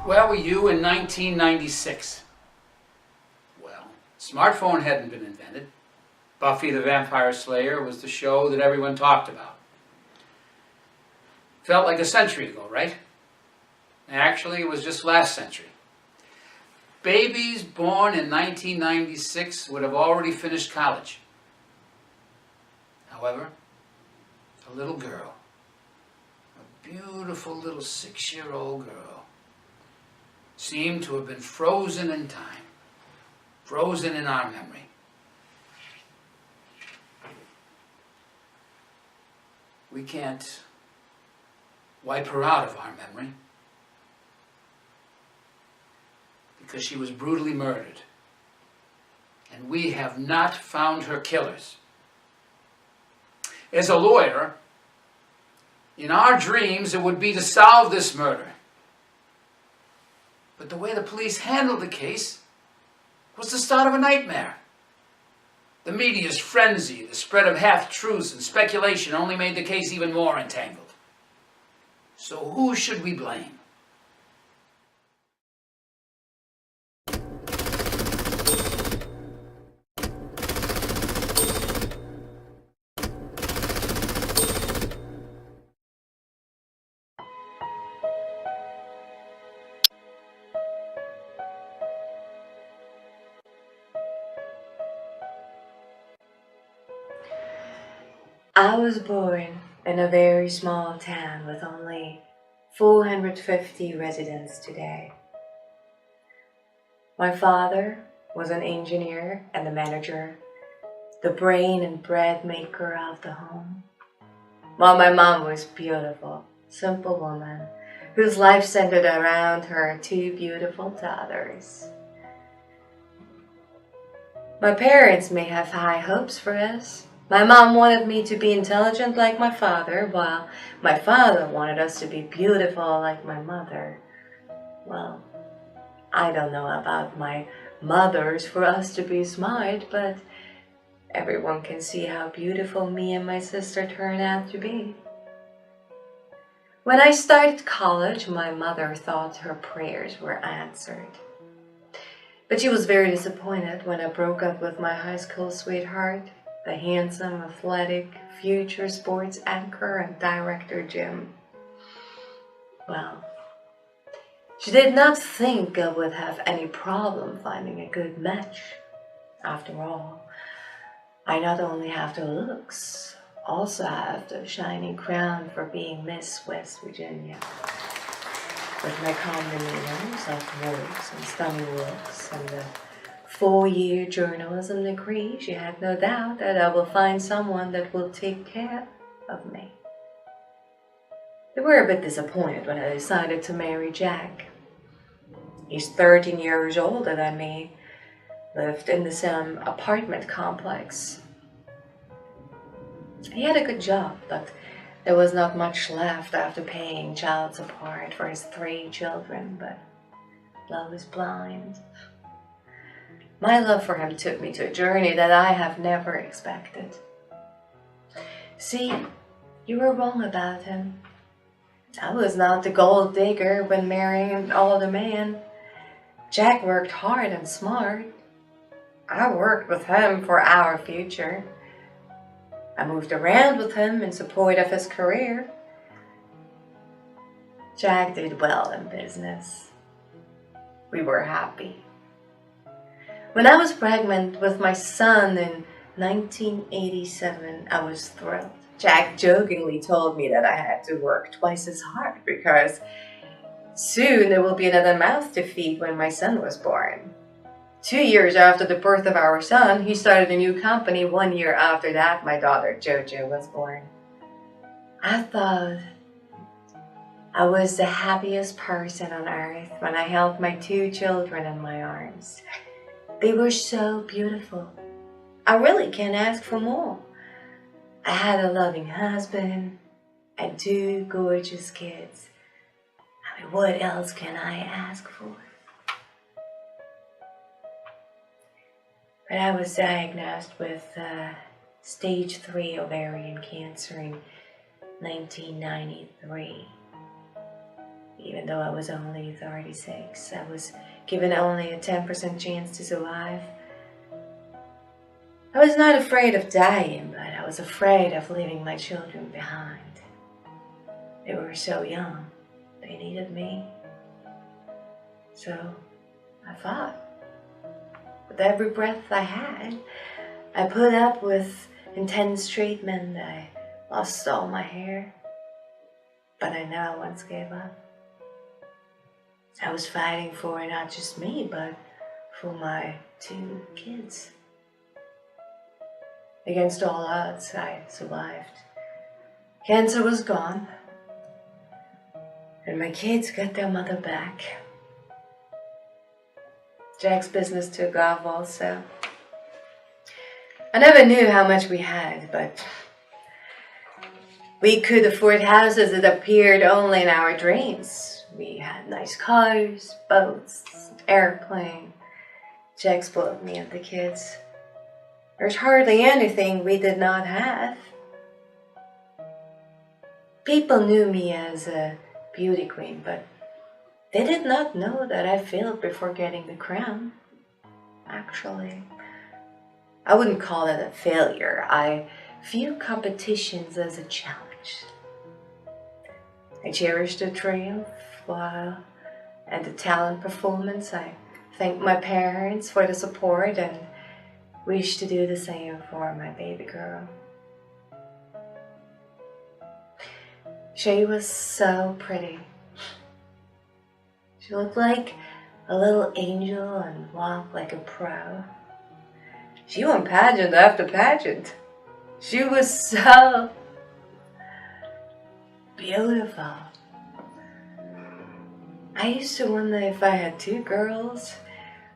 Where were you in 1996? Well, smartphone hadn't been invented. Buffy the Vampire Slayer was the show that everyone talked about. Felt like a century ago, right? Actually, it was just last century. Babies born in 1996 would have already finished college. However, a little girl, a beautiful little 6-year-old girl, seemed to have been frozen in time, frozen in our memory. We can't wipe her out of our memory because she was brutally murdered, and we have not found her killers. As a lawyer, in our dreams it would be to solve this murder. But the way the police handled the case was the start of a nightmare. The media's frenzy, the spread of half-truths and speculation only made the case even more entangled. So who should we blame? I was born in a very small town with only 450 residents today. My father was an engineer and a manager, the brain and bread maker of the home, while my mom was beautiful, simple woman whose life centered around her 2 beautiful daughters. My parents may have high hopes for us. My mom wanted me to be intelligent like my father, while my father wanted us to be beautiful like my mother. Well, I don't know about my mothers for us to be smart, but everyone can see how beautiful me and my sister turned out to be. When I started college, my mother thought her prayers were answered. But she was very disappointed when I broke up with my high school sweetheart, the handsome, athletic, future sports anchor and director Jim. Well, she did not think I would have any problem finding a good match. After all, I not only have the looks, also have the shining crown for being Miss West Virginia. With my calm demeanor, soft voice, and stunning looks, and the 4-year journalism degree, she had no doubt that I will find someone that will take care of me. They were a bit disappointed when I decided to marry Jack. He's 13 years older than me, lived in the same apartment complex. He had a good job, but there was not much left after paying child support for his 3 children, but love is blind. My love for him took me to a journey that I have never expected. See, you were wrong about him. I was not the gold digger when marrying an older man. Jack worked hard and smart. I worked with him for our future. I moved around with him in support of his career. Jack did well in business. We were happy. When I was pregnant with my son in 1987, I was thrilled. Jack jokingly told me that I had to work twice as hard because soon there will be another mouth to feed when my son was born. 2 years after the birth of our son, he started a new company. 1 year after that, my daughter Jojo was born. I thought I was the happiest person on earth when I held my 2 children in my arms. They were so beautiful. I really can't ask for more. I had a loving husband and 2 gorgeous kids. I mean, what else can I ask for? But I was diagnosed with stage 3 ovarian cancer in 1993. Even though I was only 36, I was given only a 10% chance to survive. I was not afraid of dying, but I was afraid of leaving my children behind. They were so young, they needed me. So I fought. With every breath I had, I put up with intense treatment. I lost all my hair, but I never once gave up. I was fighting for not just me, but for my 2 kids. Against all odds, I survived. Cancer was gone, and my kids got their mother back. Jack's business took off also. I never knew how much we had, but we could afford houses that appeared only in our dreams. We had nice cars, boats, airplane. Jack spoiled me and the kids. There's hardly anything we did not have. People knew me as a beauty queen, but they did not know that I failed before getting the crown. Actually, I wouldn't call it a failure. I view competitions as a challenge. I cherish the triumph and the talent performance. I thank my parents for the support and wish to do the same for my baby girl. She was so pretty. She looked like a little angel and walked like a pro. She won pageant after pageant. She was so beautiful. I used to wonder if I had 2 girls,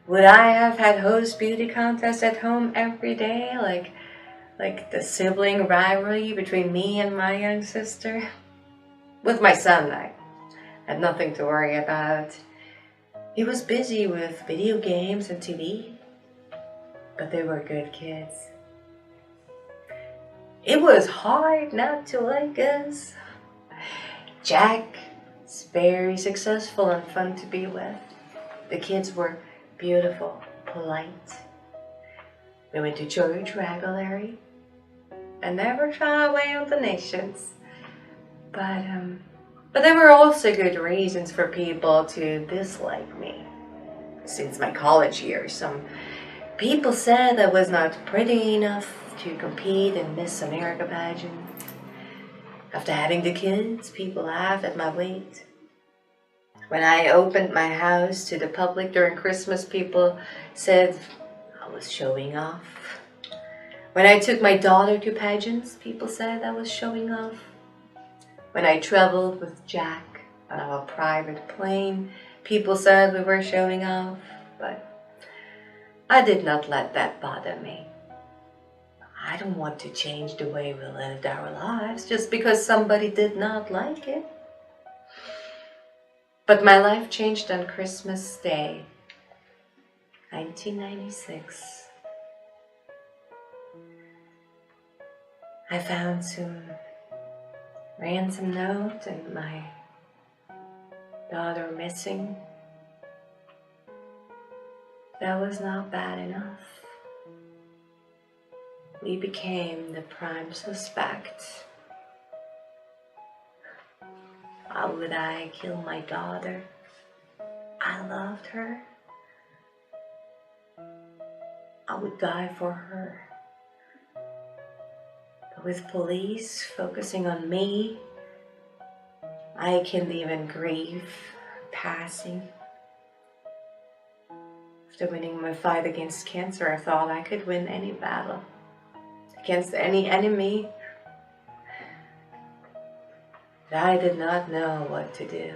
would I have had host beauty contests at home every day, like the sibling rivalry between me and my young sister? With my son, I had nothing to worry about. He was busy with video games and TV, but they were good kids. It was hard not to like us. Jack is very successful and fun to be with. The kids were beautiful, polite. We went to church regularly and never shy away on donations. But there were also good reasons for people to dislike me. Since my college years, some people said I was not pretty enough to compete in Miss America pageant. After having the kids, people laughed at my weight. When I opened my house to the public during Christmas, people said I was showing off. When I took my daughter to pageants, people said I was showing off. When I traveled with Jack on our private plane, people said we were showing off, but I did not let that bother me. I don't want to change the way we lived our lives just because somebody did not like it. But my life changed on Christmas Day, 1996. I found some ransom note and my daughter missing. That was not bad enough. We became the prime suspect. How would I kill my daughter? I loved her. I would die for her. But with police focusing on me, I can't even grieve passing. After winning my fight against cancer, I thought I could win any battle against any enemy. But I did not know what to do,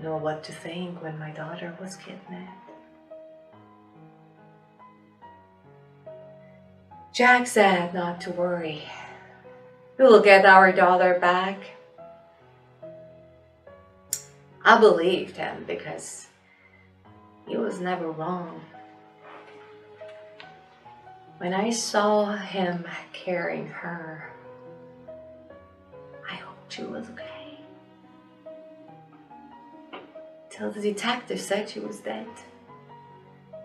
nor what to think when my daughter was kidnapped. Jack said not to worry. We will get our daughter back. I believed him because he was never wrong. When I saw him carrying her, I hoped she was okay. till the detective said she was dead.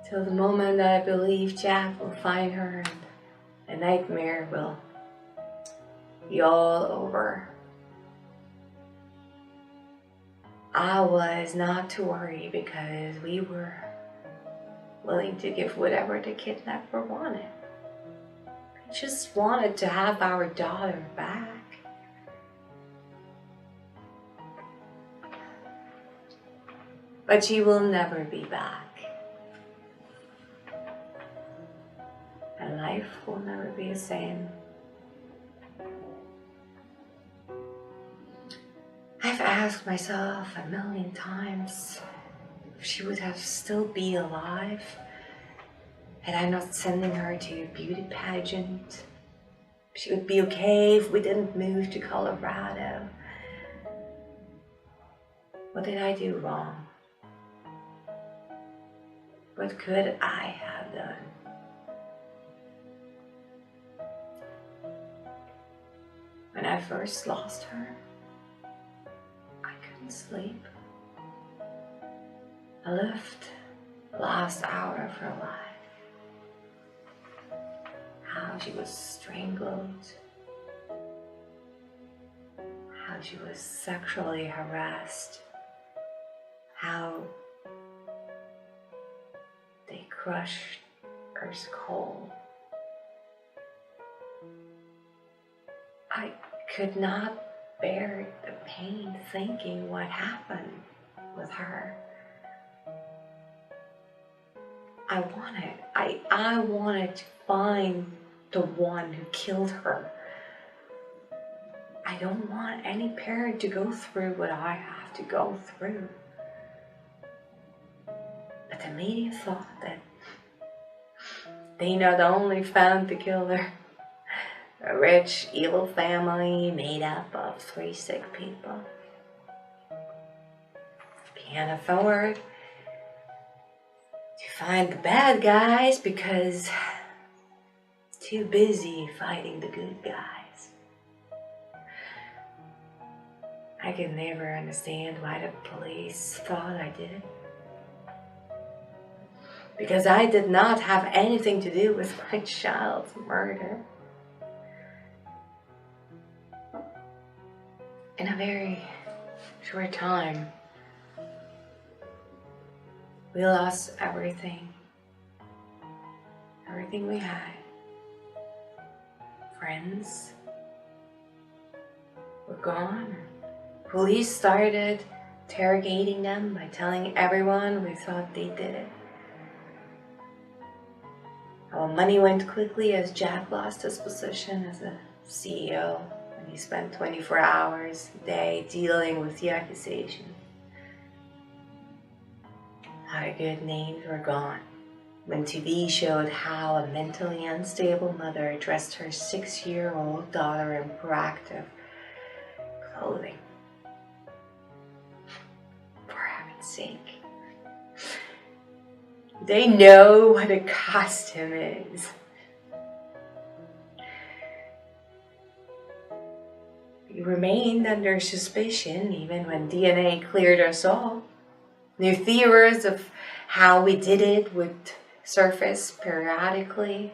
Till the moment that I believe Jack will find her and a nightmare will be all over. I was not to worry because we were willing to give whatever the kidnapper wanted. We just wanted to have our daughter back. But she will never be back. And life will never be the same. I've asked myself a million times if she would have still be alive had I not sending her to a beauty pageant. If she would be okay if we didn't move to Colorado. What did I do wrong? What could I have done? When I first lost her, I couldn't sleep. I lived the last hour of her life. How she was strangled. How she was sexually harassed. How they crushed her skull. I could not bear the pain thinking what happened with her. I wanted to find the one who killed her. I don't want any parent to go through what I have to go through. But the media thought that they not only found the killer, a rich, evil family made up of 3 sick people. Can't afford to find the bad guys because too busy fighting the good guys. I could never understand why the police thought I did it. Because I did not have anything to do with my child's murder. In a very short time, we lost everything. Everything we had. Friends were gone. Police started interrogating them by telling everyone we thought they did it. Our money went quickly as Jack lost his position as a CEO. And he spent 24 hours a day dealing with the accusation. Our good names were gone when TV showed how a mentally unstable mother dressed her 6-year-old daughter in proactive clothing. For heaven's sake. They know what a costume is. We remained under suspicion even when DNA cleared us all. New theories of how we did it would surface periodically.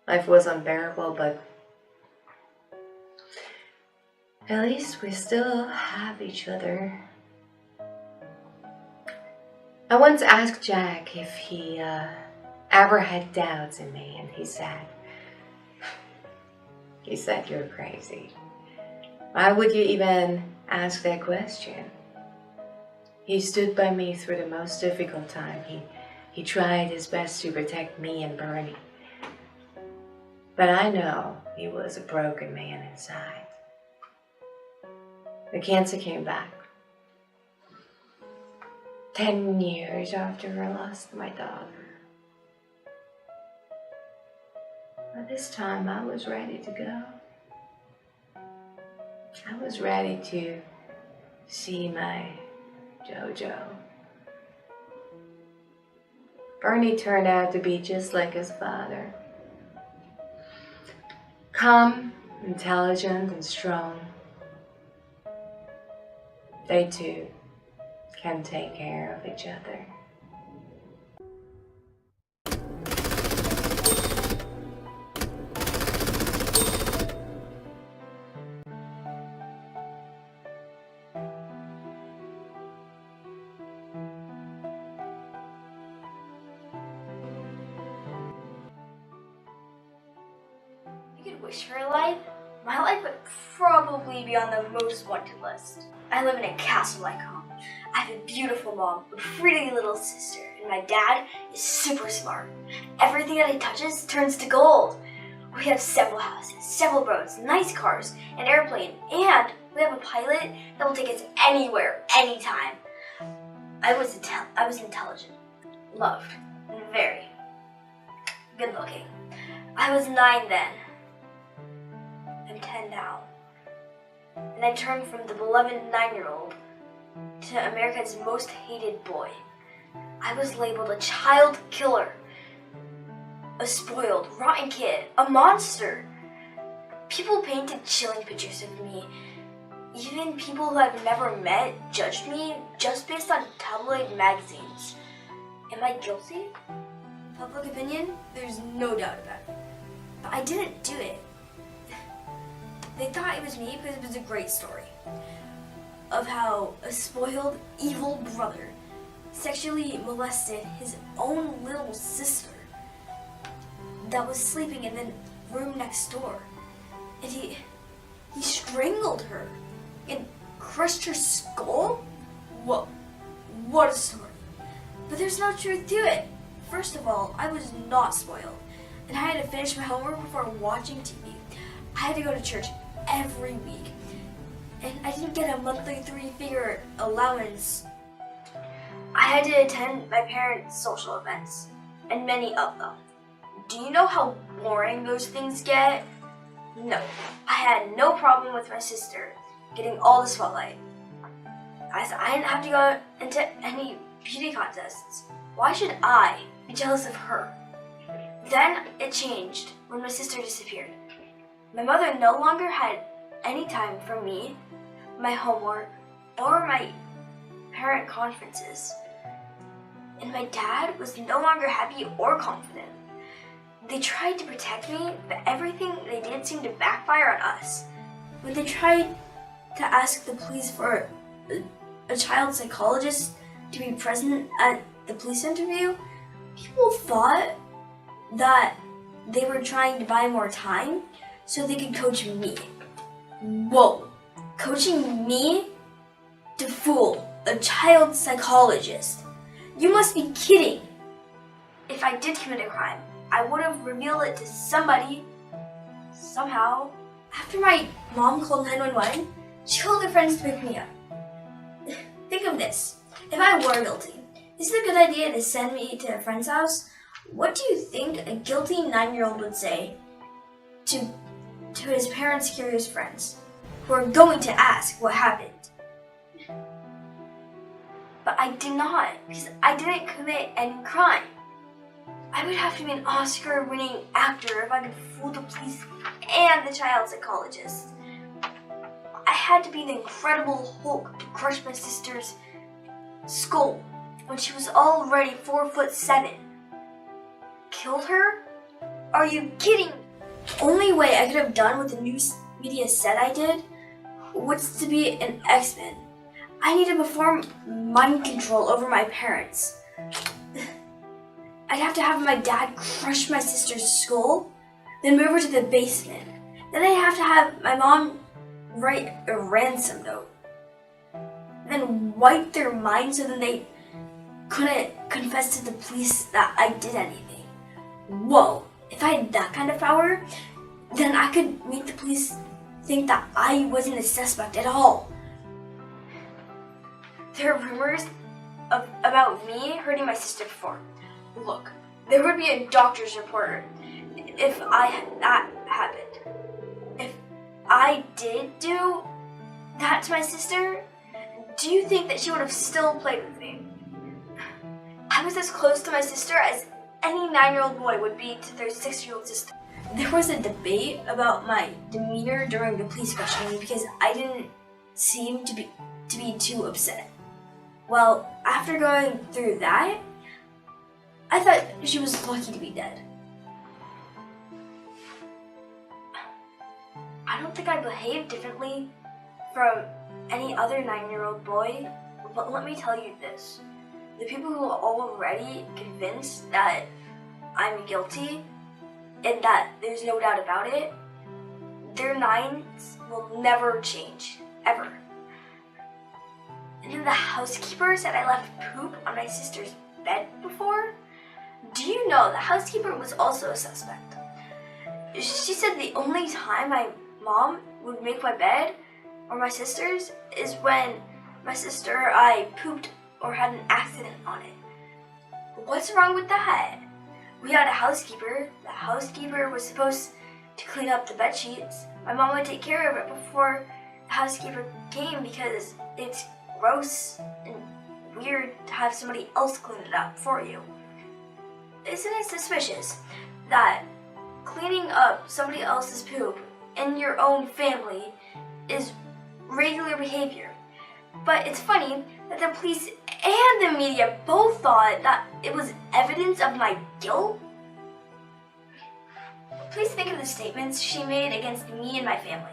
Life was unbearable, but at least we still have each other. I once asked Jack if he ever had doubts in me, and he said, "You're crazy. Why would you even ask that question?" He stood by me through the most difficult time. He tried his best to protect me and Bernie. But I know he was a broken man inside. The cancer came back. 10 years after I lost my daughter. But this time I was ready to go. I was ready to see my Jojo. Bernie turned out to be just like his father. Calm, intelligent, and strong. They too can take care of each other. I could wish for a life. My life would probably be on the most wanted list. I live in a castle-like home. I have a beautiful mom, a pretty little sister, and my dad is super smart. Everything that he touches turns to gold. We have several houses, several roads, nice cars, an airplane, and we have a pilot that will take us anywhere, anytime. I was intelligent, loved, and very good looking. I was 9 then. I'm 10 now. And I turned from the beloved 9-year-old to America's most hated boy. I was labeled a child killer, a spoiled, rotten kid, a monster. People painted chilling pictures of me. Even people who I've never met judged me just based on tabloid magazines. Am I guilty? Public opinion? There's no doubt about it. But I didn't do it. They thought it was me because it was a great story of how a spoiled, evil brother sexually molested his own little sister that was sleeping in the room next door. And he strangled her and crushed her skull? Whoa, what a story. But there's no truth to it. First of all, I was not spoiled, and I had to finish my homework before watching TV. I had to go to church every week, and I didn't get a monthly 3-figure allowance. I had to attend my parents' social events, and many of them. Do you know how boring those things get? No, I had no problem with my sister getting all the spotlight, as I didn't have to go into any beauty contests. Why should I be jealous of her? Then it changed when my sister disappeared. My mother no longer had any time for me, my homework, or my parent conferences. And my dad was no longer happy or confident. They tried to protect me, but everything they did seemed to backfire on us. When they tried to ask the police for a child psychologist to be present at the police interview, people thought that they were trying to buy more time so they could coach me. Whoa, coaching me to fool a child psychologist? You must be kidding. If I did commit a crime, I would have revealed it to somebody, somehow. After my mom called 911, she called her friends to pick me up. Think of this. If I were guilty, is it a good idea to send me to a friend's house? What do you think a guilty 9-year-old would say to his parents' curious friends who are going to ask what happened? But I did not, because I didn't commit any crime. I would have to be an Oscar-winning actor if I could fool the police and the child psychologist. I had to be the Incredible Hulk to crush my sister's skull when she was already 4'7". Killed her? Are you kidding? The only way I could have done what the news media said I did was to be an X-Men. I need to perform mind control over my parents. I'd have to have my dad crush my sister's skull, then move her to the basement. Then I'd have to have my mom write a ransom note, then wipe their minds so then they couldn't confess to the police that I did anything. Whoa, if I had that kind of power, then I could make the police think that I wasn't a suspect at all. There are rumors about me hurting my sister before. Look, there would be a doctor's report if that happened. If I did do that to my sister, do you think that she would have still played with me? I was as close to my sister as any 9-year-old boy would be to their 6-year-old sister. There was a debate about my demeanor during the police questioning because I didn't seem to be too upset. Well, after going through that, I thought she was lucky to be dead. I don't think I behaved differently from any other 9-year-old boy, but let me tell you this. The people who are already convinced that I'm guilty and that there's no doubt about it, their nines will never change, ever. And then the housekeeper said I left poop on my sister's bed before. Do you know the housekeeper was also a suspect? She said the only time my mom would make my bed or my sister's is when my sister or I pooped or had an accident on it. What's wrong with that? We had a housekeeper. The housekeeper was supposed to clean up the bed sheets. My mom would take care of it before the housekeeper came because it's gross and weird to have somebody else clean it up for you. Isn't it suspicious that cleaning up somebody else's poop in your own family is regular behavior? But it's funny that the police and the media both thought that it was evidence of my guilt. Please think of the statements she made against me and my family.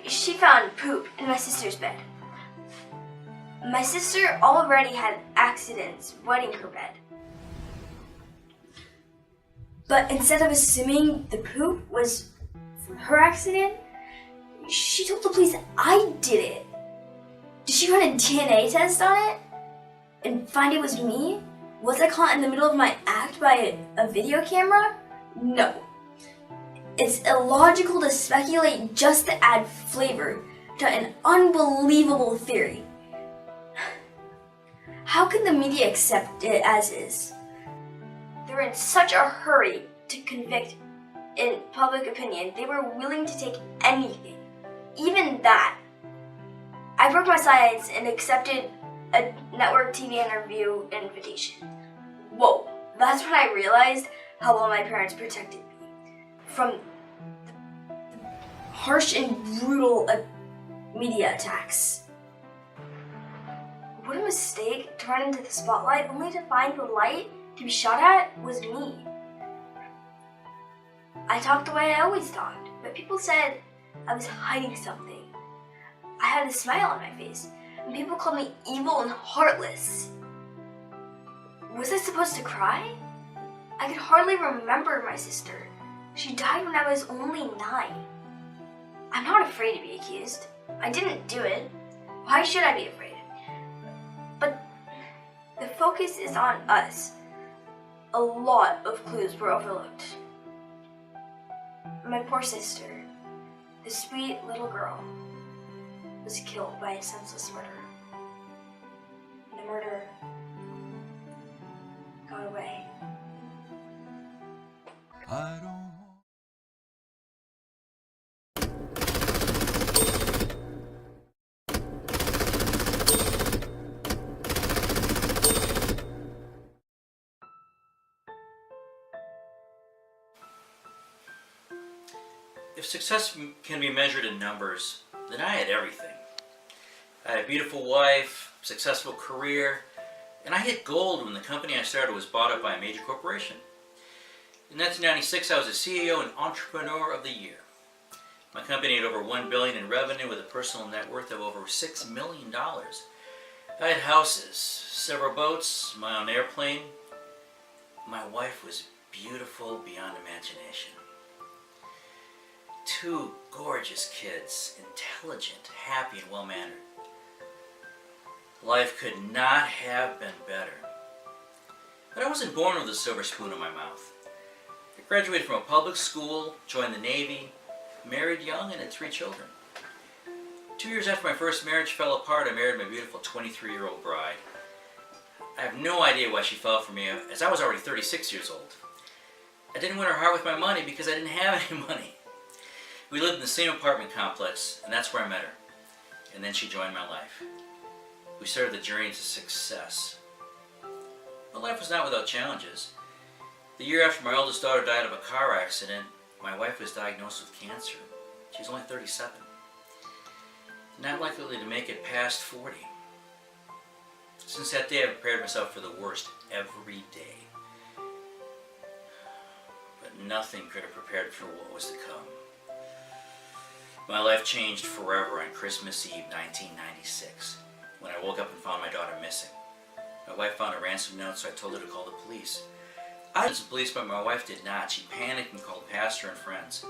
She found poop in my sister's bed. My sister already had accidents wetting her bed. But instead of assuming the poop was from her accident, she told the police I did it. Did she run a DNA test on it and find it was me? Was I caught in the middle of my act by a video camera? No. It's illogical to speculate just to add flavor to an unbelievable theory. How can the media accept it as is? They're in such a hurry to convict in public opinion, they were willing to take anything, even that. I broke my silence and accepted a network TV interview invitation. Whoa, that's when I realized how well my parents protected me from the harsh and brutal media attacks. What a mistake to run into the spotlight only to find the light to be shot at was me. I talked the way I always talked, but people said I was hiding something. I had a smile on my face, and people called me evil and heartless. Was I supposed to cry? I could hardly remember my sister. She died when I was only 9. I'm not afraid to be accused. I didn't do it. Why should I be afraid? But the focus is on us. A lot of clues were overlooked. My poor sister, the sweet little girl, was killed by a senseless murderer. And the murderer got away. I don't. If success can be measured in numbers, then I had everything. I had a beautiful wife, successful career, and I hit gold when the company I started was bought up by a major corporation. In 1996, I was the CEO and Entrepreneur of the Year. My company had over $1 billion in revenue with a personal net worth of over $6 million. I had houses, several boats, my own airplane. My wife was beautiful beyond imagination. 2 gorgeous kids, intelligent, happy, and well-mannered. Life could not have been better. But I wasn't born with a silver spoon in my mouth. I graduated from a public school, joined the Navy, married young, and had 3 children. 2 years after my first marriage fell apart, I married my beautiful 23-year-old bride. I have no idea why she fell for me, as I was already 36 years old. I didn't win her heart with my money because I didn't have any money. We lived in the same apartment complex, and that's where I met her. And then she joined my life. We started the journey to success. But life was not without challenges. The year after my oldest daughter died of a car accident, my wife was diagnosed with cancer. She was only 37. Not likely to make it past 40. Since that day, I've prepared myself for the worst every day. But nothing could have prepared for what was to come. My life changed forever on Christmas Eve, 1996, when I woke up and found my daughter missing. My wife found a ransom note, so I told her to call the police. I called the police, but my wife did not. She panicked and called the pastor and friends.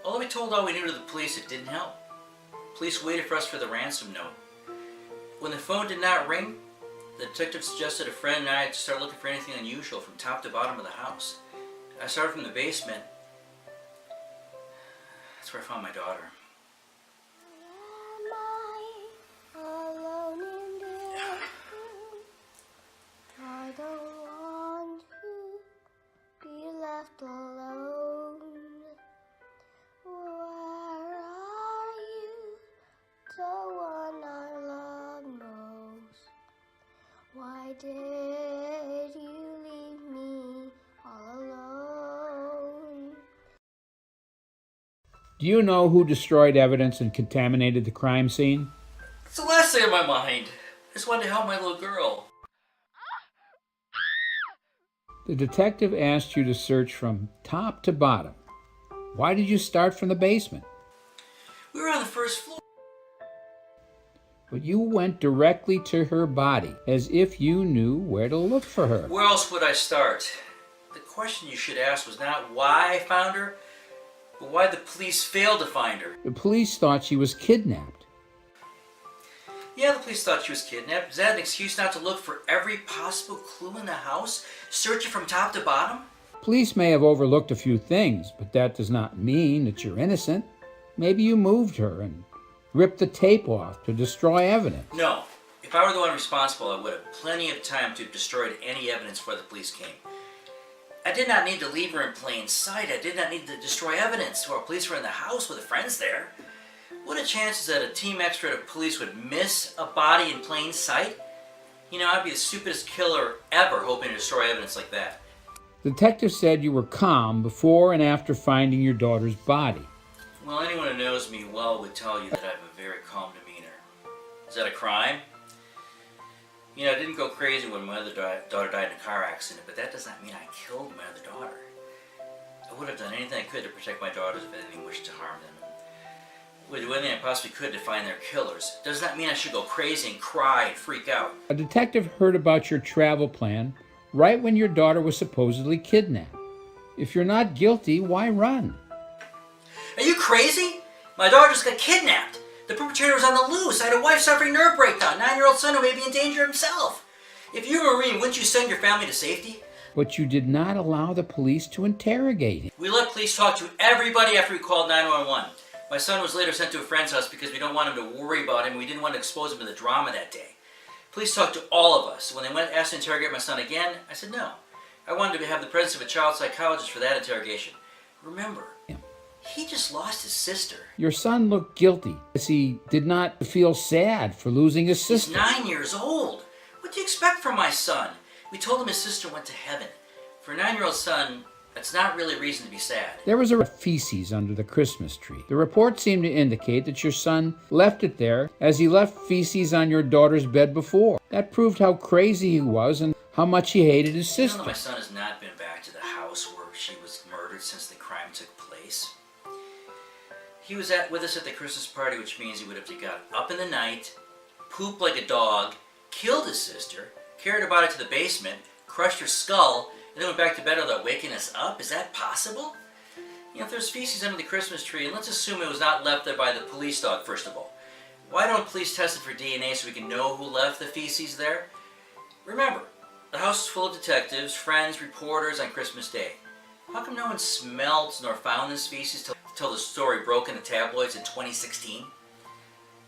Although we told all we knew to the police, it didn't help. Police waited for us for the ransom note. When the phone did not ring, the detective suggested a friend and I to start looking for anything unusual from top to bottom of the house. I started from the basement. That's where I found my daughter. Am I alone in this room? I don't want to be left alone. Where are you, the one I love most? Why did you leave me all alone? Do you know who destroyed evidence and contaminated the crime scene? It's the last thing on my mind. I just wanted to help my little girl. The detective asked you to search from top to bottom. Why did you start from the basement? We were on the first floor. But you went directly to her body, as if you knew where to look for her. Where else would I start? The question you should ask was not why I found her, but why the police failed to find her. The police thought she was kidnapped. Yeah, the police thought she was kidnapped. Is that an excuse not to look for every possible clue in the house? Searching from top to bottom? Police may have overlooked a few things, but that does not mean that you're innocent. Maybe you moved her and ripped the tape off to destroy evidence. No. If I were the one responsible, I would have plenty of time to have destroyed any evidence before the police came. I did not need to leave her in plain sight. I did not need to destroy evidence while police were in the house with the friends there. What are chances that a team expert of police would miss a body in plain sight? You know, I'd be the stupidest killer ever hoping to destroy evidence like that. The detective said you were calm before and after finding your daughter's body. Well, anyone who knows me well would tell you that I have a very calm demeanor. Is that a crime? You know, I didn't go crazy when my other daughter died in a car accident, but that does not mean I killed my other daughter. I would have done anything I could to protect my daughters if anything wished to harm them. I would do anything I possibly could to find their killers. Does not mean I should go crazy and cry and freak out. A detective heard about your travel plan right when your daughter was supposedly kidnapped. If you're not guilty, why run? Are you crazy? My daughter just got kidnapped. The perpetrator was on the loose. I had a wife suffering nerve breakdown, 9-year-old son who may be in danger himself. If you were a Marine, wouldn't you send your family to safety? But you did not allow the police to interrogate him. We let police talk to everybody after we called 911. My son was later sent to a friend's house because we don't want him to worry about him. We didn't want to expose him to the drama that day. Police talked to all of us. When they asked to interrogate my son again, I said no. I wanted to have the presence of a child psychologist for that interrogation. Remember, he just lost his sister. Your son looked guilty, as he did not feel sad for losing his He's sister. 9 years old. What do you expect from my son? We told him his sister went to heaven. For a 9-year-old son, that's not really reason to be sad. There was a feces under the Christmas tree. The report seemed to indicate that your son left it there as he left feces on your daughter's bed before. That proved how crazy he was and how much he hated his You know sister. that my son has not been back to the house where she was murdered since the crime took place. He was with us at the Christmas party, which means he would have got up in the night, pooped like a dog, killed his sister, carried her body to the basement, crushed her skull, and then went back to bed without waking us up? Is that possible? You know, if there's feces under the Christmas tree, and let's assume it was not left there by the police dog, first of all, why don't police test it for DNA so we can know who left the feces there? Remember, the house is full of detectives, friends, reporters on Christmas Day. How come no one smelled nor found this feces till the story broke in the tabloids in 2016?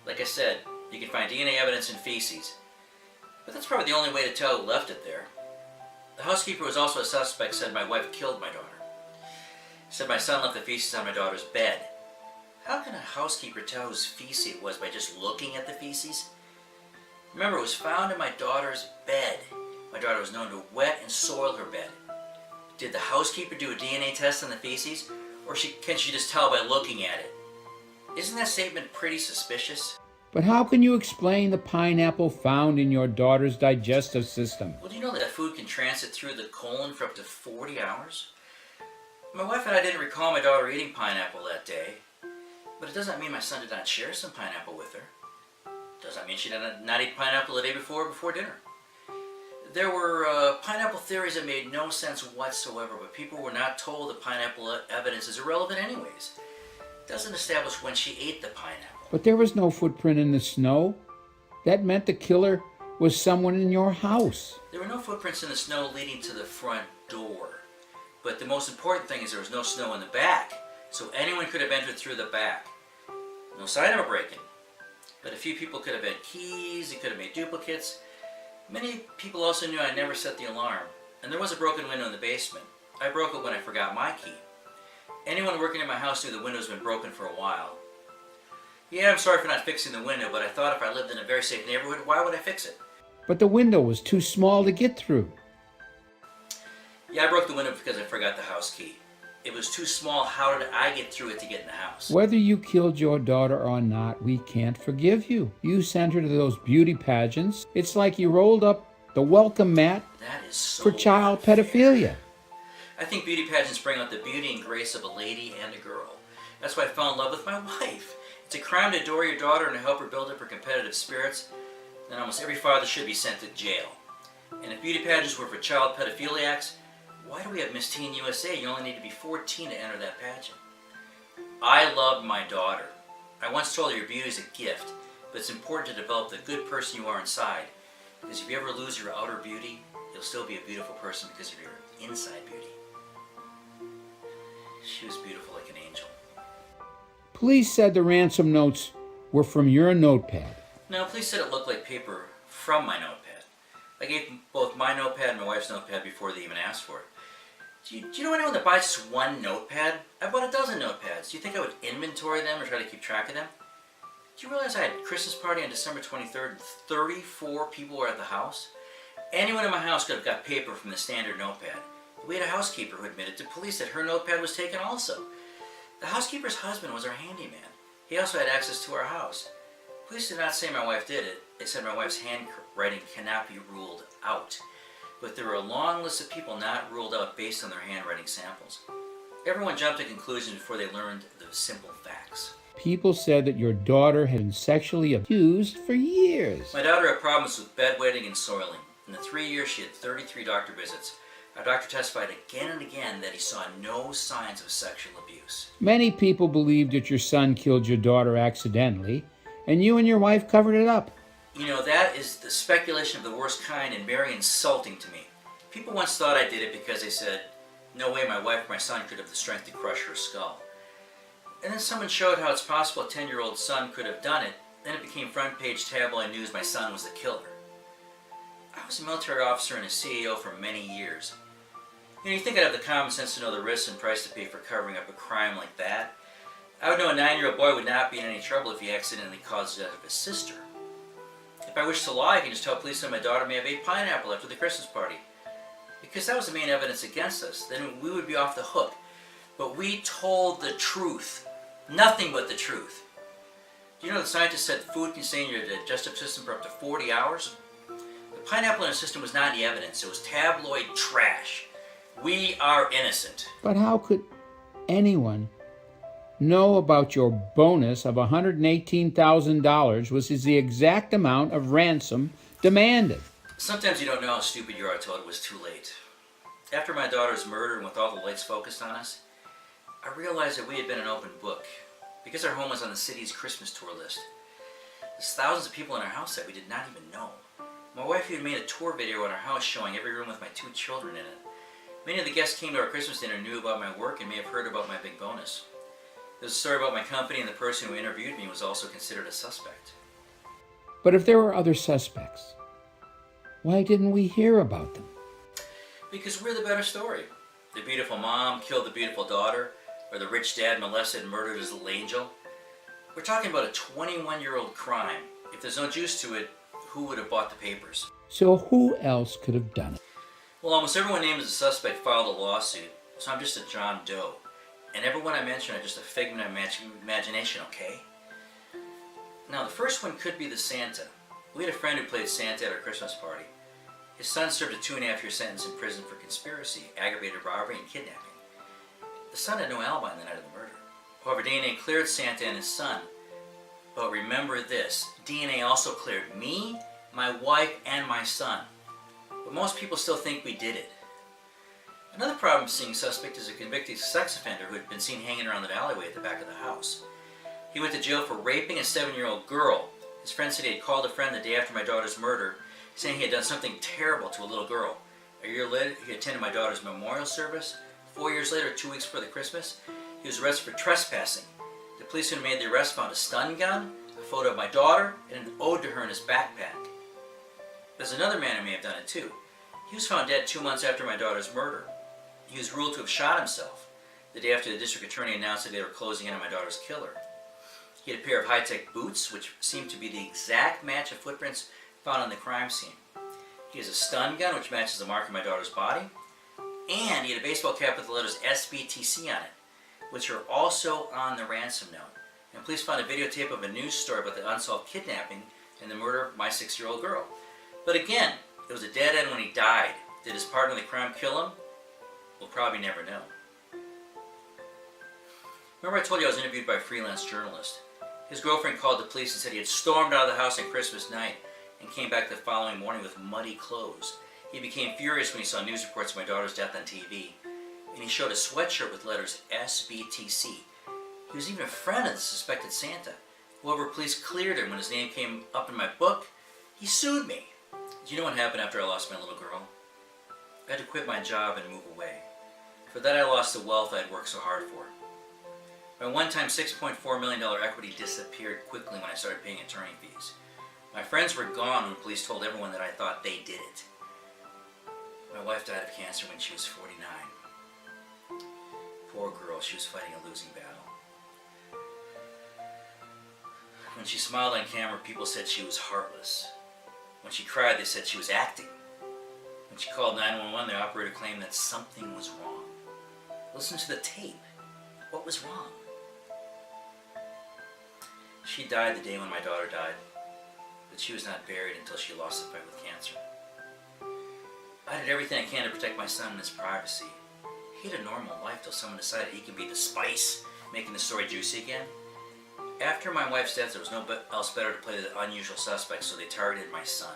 Like I said, you can find DNA evidence in feces, but that's probably the only way to tell who left it there. The housekeeper was also a suspect, said my wife killed my daughter. Said my son left the feces on my daughter's bed. How can a housekeeper tell whose feces it was by just looking at the feces? Remember, it was found in my daughter's bed. My daughter was known to wet and soil her bed. Did the housekeeper do a DNA test on the feces, or can she just tell by looking at it? Isn't that statement pretty suspicious? But how can you explain the pineapple found in your daughter's digestive system? Well, do you know that food can transit through the colon for up to 40 hours? My wife and I didn't recall my daughter eating pineapple that day, but it doesn't mean my son did not share some pineapple with her. Doesn't mean she did not eat pineapple the day before dinner. There were pineapple theories that made no sense whatsoever, but people were not told that pineapple evidence is irrelevant anyways. It doesn't establish when she ate the pineapple. But there was no footprint in the snow. That meant the killer was someone in your house. There were no footprints in the snow leading to the front door. But the most important thing is there was no snow in the back, so anyone could have entered through the back. No sign of a break-in. But a few people could have had keys, they could have made duplicates. Many people also knew I never set the alarm, and there was a broken window in the basement. I broke it when I forgot my key. Anyone working in my house knew the window's been broken for a while. Yeah, I'm sorry for not fixing the window, but I thought if I lived in a very safe neighborhood, why would I fix it? But the window was too small to get through. Yeah, I broke the window because I forgot the house key. It was too small. How did I get through it to get in the house? Whether you killed your daughter or not, we can't forgive you. You sent her to those beauty pageants. It's like you rolled up the welcome mat That is so for child unfair. pedophilia. I think beauty pageants bring out the beauty and grace of a lady and a girl. That's why I fell in love with my wife. It's a crime to adore your daughter and to help her build up her competitive spirits. Then almost every father should be sent to jail. And if beauty pageants were for child pedophiliacs, why do we have Miss Teen USA? You only need to be 14 to enter that pageant. I loved my daughter. I once told her your beauty is a gift, but it's important to develop the good person you are inside. Because if you ever lose your outer beauty, you'll still be a beautiful person because of your inside beauty. She was beautiful like an angel. Police said the ransom notes were from your notepad. No, police said it looked like paper from my notepad. I gave both my notepad and my wife's notepad before they even asked for it. Do you know anyone that buys just one notepad? I bought a dozen notepads. Do you think I would inventory them or try to keep track of them? Do you realize I had a Christmas party on December 23rd and 34 people were at the house? Anyone in my house could have got paper from the standard notepad. We had a housekeeper who admitted to police that her notepad was taken also. The housekeeper's husband was our handyman. He also had access to our house. Police did not say my wife did it. They said my wife's handwriting cannot be ruled out. But there were a long list of people not ruled out based on their handwriting samples. Everyone jumped to conclusions before they learned the simple facts. People said that your daughter had been sexually abused for years. My daughter had problems with bedwetting and soiling. In the 3 years, she had 33 doctor visits. Our doctor testified again and again that he saw no signs of sexual abuse. Many people believed that your son killed your daughter accidentally, and you and your wife covered it up. You know, that is the speculation of the worst kind and very insulting to me. People once thought I did it because they said, no way my wife or my son could have the strength to crush her skull. And then someone showed how it's possible a 10-year-old son could have done it. Then it became front page tabloid news my son was the killer. I was a military officer and a CEO for many years. You know, you think I'd have the common sense to know the risks and price to pay for covering up a crime like that. I would know a 9-year-old boy would not be in any trouble if he accidentally caused the death of his sister. If I wish to lie, I can just tell police that my daughter may have ate pineapple after the Christmas party. Because that was the main evidence against us. Then we would be off the hook. But we told the truth. Nothing but the truth. Do you know the scientists said food can stay in your digestive system for up to 40 hours? The pineapple in our system was not the evidence. It was tabloid trash. We are innocent. But how could anyone know about your bonus of $118,000, which is the exact amount of ransom demanded? Sometimes you don't know how stupid you are until it was too late. After my daughter's murder and with all the lights focused on us, I realized that we had been an open book because our home was on the city's Christmas tour list. There's thousands of people in our house that we did not even know. My wife even made a tour video in our house showing every room with my 2 children in it. Many of the guests came to our Christmas dinner knew about my work and may have heard about my big bonus. There's a story about my company, and the person who interviewed me was also considered a suspect. But if there were other suspects, why didn't we hear about them? Because we're the better story. The beautiful mom killed the beautiful daughter, or the rich dad molested and murdered his little angel. We're talking about a 21-year-old crime. If there's no juice to it, who would have bought the papers? So who else could have done it? Well, almost everyone named as a suspect filed a lawsuit, so I'm just a John Doe. And everyone I mention are just a figment of imagination, okay? Now, the first one could be the Santa. We had a friend who played Santa at our Christmas party. His son served a 2.5-year sentence in prison for conspiracy, aggravated robbery, and kidnapping. The son had no alibi on the night of the murder. However, DNA cleared Santa and his son. But remember this, DNA also cleared me, my wife, and my son. But most people still think we did it. Another problem-seeing suspect is a convicted sex offender who had been seen hanging around the alleyway at the back of the house. He went to jail for raping a 7-year-old girl. His friend said he had called a friend the day after my daughter's murder, saying he had done something terrible to a little girl. A year later, he attended my daughter's memorial service. 4 years later, 2 weeks before the Christmas, he was arrested for trespassing. The police who made the arrest found a stun gun, a photo of my daughter, and an ode to her in his backpack. There's another man who may have done it too. He was found dead 2 months after my daughter's murder. He was ruled to have shot himself the day after the district attorney announced that they were closing in on my daughter's killer. He had a pair of high-tech boots, which seemed to be the exact match of footprints found on the crime scene. He has a stun gun, which matches the mark on my daughter's body. And he had a baseball cap with the letters SBTC on it, which are also on the ransom note. And police found a videotape of a news story about the unsolved kidnapping and the murder of my 6-year-old girl. But again, it was a dead end when he died. Did his partner in the crime kill him? We'll probably never know. Remember I told you I was interviewed by a freelance journalist? His girlfriend called the police and said he had stormed out of the house on Christmas night and came back the following morning with muddy clothes. He became furious when he saw news reports of my daughter's death on TV, and he showed a sweatshirt with letters SBTC. He was even a friend of the suspected Santa. However, police cleared him when his name came up in my book. He sued me. Do you know what happened after I lost my little girl? I had to quit my job and move away. For that I lost the wealth I had worked so hard for. My one-time $6.4 million equity disappeared quickly when I started paying attorney fees. My friends were gone when police told everyone that I thought they did it. My wife died of cancer when she was 49. Poor girl, she was fighting a losing battle. When she smiled on camera, people said she was heartless. When she cried, they said she was acting. When she called 911, the operator claimed that something was wrong. Listen to the tape. What was wrong? She died the day when my daughter died, but she was not buried until she lost the fight with cancer. I did everything I can to protect my son and his privacy. He had a normal life till someone decided he could be the spice, making the story juicy again. After my wife's death, there was no else better to play the unusual suspect, so they targeted my son.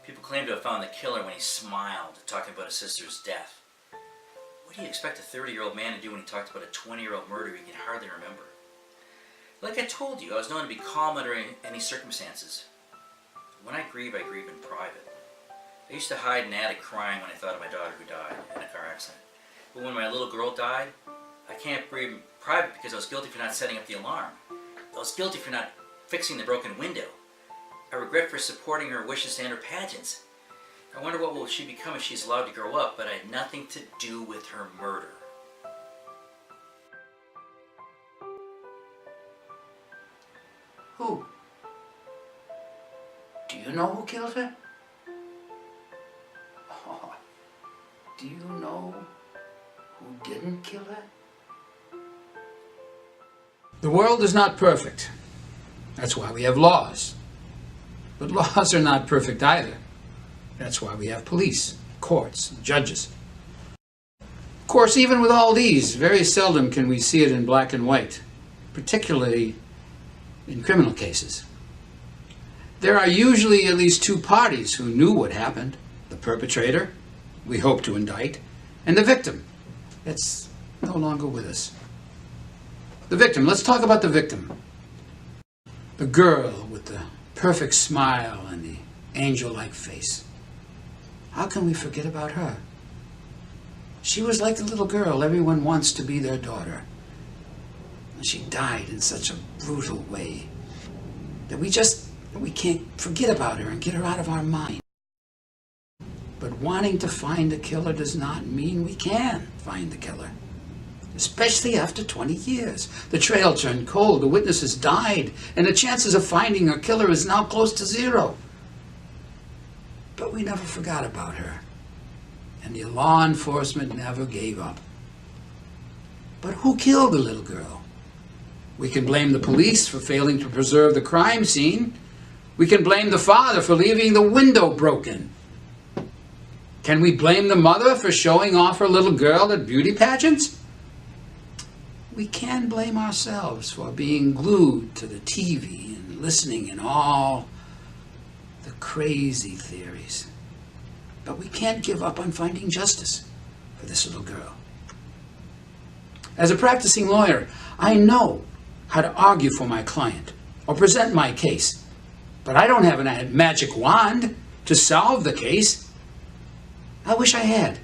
People claim to have found the killer when he smiled, talking about his sister's death. What do you expect a 30-year-old man to do when he talked about a 20-year-old murder he can hardly remember? Like I told you, I was known to be calm under any circumstances. When I grieve in private. I used to hide in the attic crying when I thought of my daughter who died in a car accident. But when my little girl died, I can't breathe in private because I was guilty for not setting up the alarm. I was guilty for not fixing the broken window. I regret for supporting her wishes to enter pageants. I wonder what will she become if she's allowed to grow up, but I had nothing to do with her murder. Who? Do you know who killed her? Oh, do you know who didn't kill her? The world is not perfect. That's why we have laws. But laws are not perfect either. That's why we have police, courts, and judges. Of course, even with all these, very seldom can we see it in black and white, particularly in criminal cases. There are usually at least two parties who knew what happened. The perpetrator, we hope to indict, and the victim that's no longer with us. The victim, let's talk about the victim. The girl with the perfect smile and the angel-like face. How can we forget about her? She was like the little girl everyone wants to be their daughter. And she died in such a brutal way that we can't forget about her and get her out of our mind. But wanting to find the killer does not mean we can find the killer. Especially after 20 years. The trail turned cold, the witnesses died, and the chances of finding a killer is now close to zero. But we never forgot about her, and the law enforcement never gave up. But who killed the little girl? We can blame the police for failing to preserve the crime scene. We can blame the father for leaving the window broken. Can we blame the mother for showing off her little girl at beauty pageants? We can blame ourselves for being glued to the TV and listening in all the crazy theories. But we can't give up on finding justice for this little girl. As a practicing lawyer, I know how to argue for my client or present my case, but I don't have a magic wand to solve the case. I wish I had.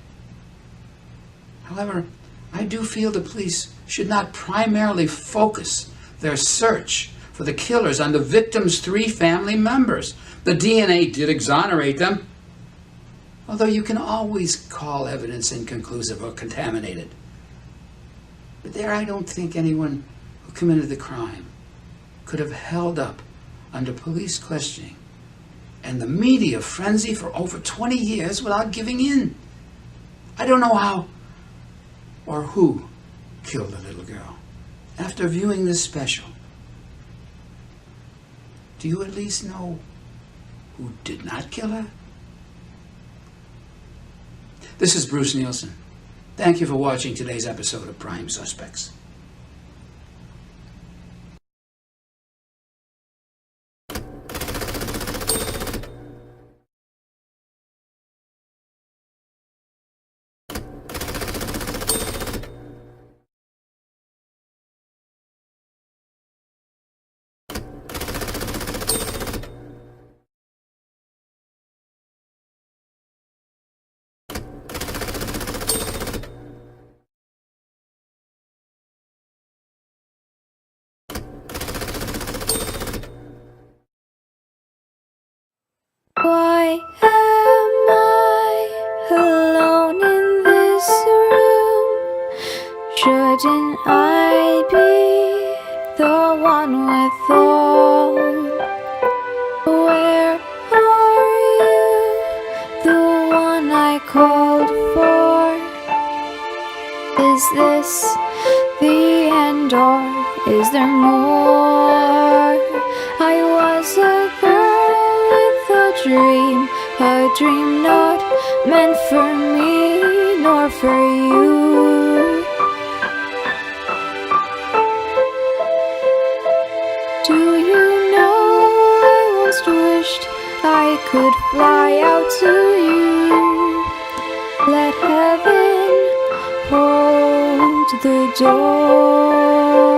However, I do feel the police should not primarily focus their search for the killers on the victim's 3 family members. The DNA did exonerate them, although you can always call evidence inconclusive or contaminated. But there, I don't think anyone who committed the crime could have held up under police questioning and the media frenzy for over 20 years without giving in. I don't know how or who killed the little girl. After viewing this special, do you at least know who did not kill her? This is Bruce Nielsen. Thank you for watching today's episode of Prime Suspects. Why am I alone in this room? Shouldn't I be the one with all? Where are you, the one I called for? Is this the end or is there more? I was a a dream not meant for me nor for you. Do you know I once wished I could fly out to you? Let heaven hold the door.